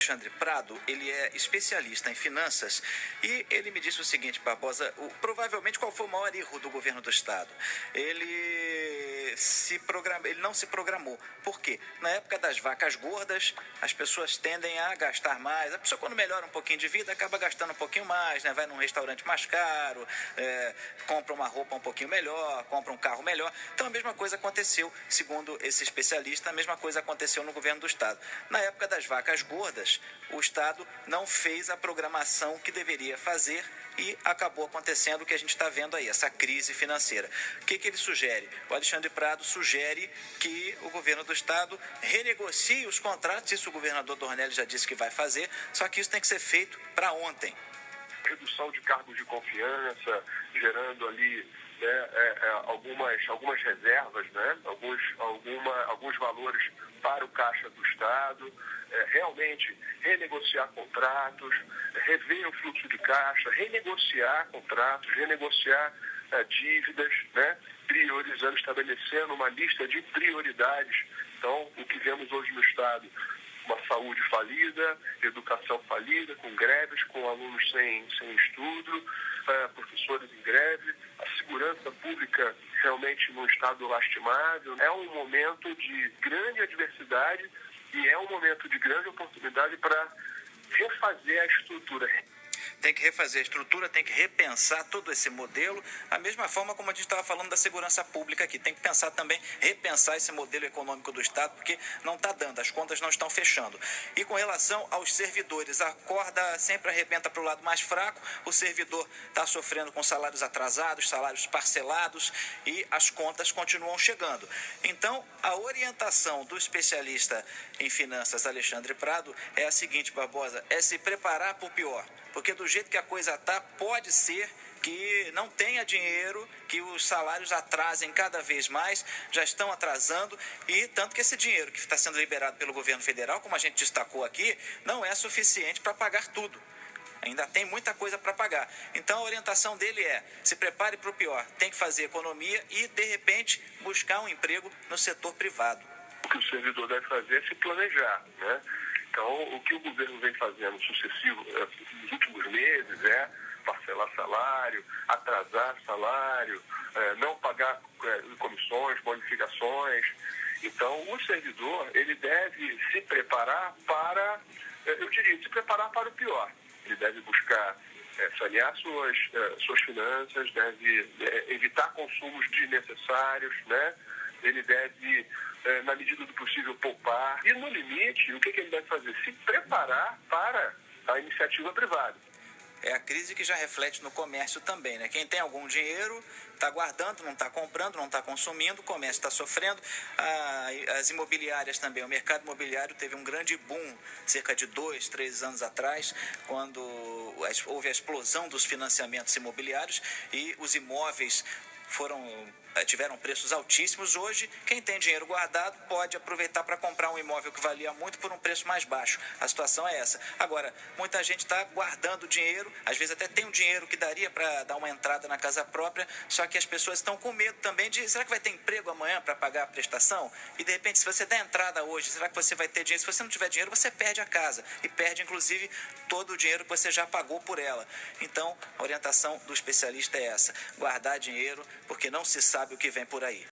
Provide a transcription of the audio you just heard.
Alexandre Prado, ele é especialista em finanças e ele me disse o seguinte, Barbosa, provavelmente qual foi o maior erro do governo do Estado? Ele não se programou. Por quê? Na época das vacas gordas, as pessoas tendem a gastar mais. A pessoa, quando melhora um pouquinho de vida, acaba gastando um pouquinho mais, né? Vai num restaurante mais caro, compra uma roupa um pouquinho melhor, compra um carro melhor. Então, a mesma coisa aconteceu, segundo esse especialista, a mesma coisa aconteceu no governo do Estado. Na época das vacas gordas, o Estado não fez a programação que deveria fazer e acabou acontecendo o que a gente está vendo aí, essa crise financeira. O que ele sugere? O Alexandre Prado sugere que o governo do Estado renegocie os contratos, isso o governador Dornelles já disse que vai fazer, só que isso tem que ser feito para ontem. Redução de cargos de confiança, gerando ali algumas reservas, né? alguns valores para o caixa do Estado, realmente renegociar contratos, rever o fluxo de caixa, renegociar contratos, renegociar dívidas, né? Priorizando, estabelecendo uma lista de prioridades. Então, o que vemos hoje no Estado, uma saúde falida, educação falida, com greves, com alunos sem estudo, professores em greve, a segurança pública realmente num estado lastimável. É um momento de grande adversidade e é um momento de grande oportunidade para refazer a estrutura. Tem que refazer a estrutura, tem que repensar todo esse modelo, a mesma forma como a gente estava falando da segurança pública aqui. Tem que pensar também, repensar esse modelo econômico do Estado, porque não está dando, as contas não estão fechando. E com relação aos servidores, a corda sempre arrebenta para o lado mais fraco, o servidor está sofrendo com salários atrasados, salários parcelados e as contas continuam chegando. Então, a orientação do especialista em finanças, Alexandre Prado, é a seguinte, Barbosa, é se preparar para o pior. Porque do jeito que a coisa está, pode ser que não tenha dinheiro, que os salários atrasem cada vez mais, já estão atrasando, e tanto que esse dinheiro que está sendo liberado pelo governo federal, como a gente destacou aqui, não é suficiente para pagar tudo. Ainda tem muita coisa para pagar. Então a orientação dele é, se prepare para o pior, tem que fazer economia e, de repente, buscar um emprego no setor privado. O que o servidor deve fazer é se planejar, né? Então, o que o governo vem fazendo nos últimos meses é parcelar salário, atrasar salário, não pagar comissões, bonificações. Então, o servidor, ele deve se preparar para, se preparar para o pior. Ele deve buscar sanear suas finanças, deve evitar consumos desnecessários, né? Ele deve, na medida do possível, poupar. E, no limite, o que ele deve fazer? Se preparar para a iniciativa privada. É a crise que já reflete no comércio também, né? Quem tem algum dinheiro está guardando, não está comprando, não está consumindo, o comércio está sofrendo. As imobiliárias também, o mercado imobiliário teve um grande boom cerca de 2, 3 anos atrás, quando houve a explosão dos financiamentos imobiliários e os imóveis tiveram preços altíssimos. Hoje, quem tem dinheiro guardado pode aproveitar para comprar um imóvel que valia muito por um preço mais baixo. A situação é essa. Agora, muita gente está guardando dinheiro, às vezes até tem um dinheiro que daria para dar uma entrada na casa própria, só que as pessoas estão com medo também de, será que vai ter emprego amanhã para pagar a prestação? E de repente, se você der entrada hoje, será que você vai ter dinheiro? Se você não tiver dinheiro, você perde a casa e perde, inclusive, todo o dinheiro que você já pagou por ela. Então, a orientação do especialista é essa, guardar dinheiro, porque não se sabe o que vem por aí.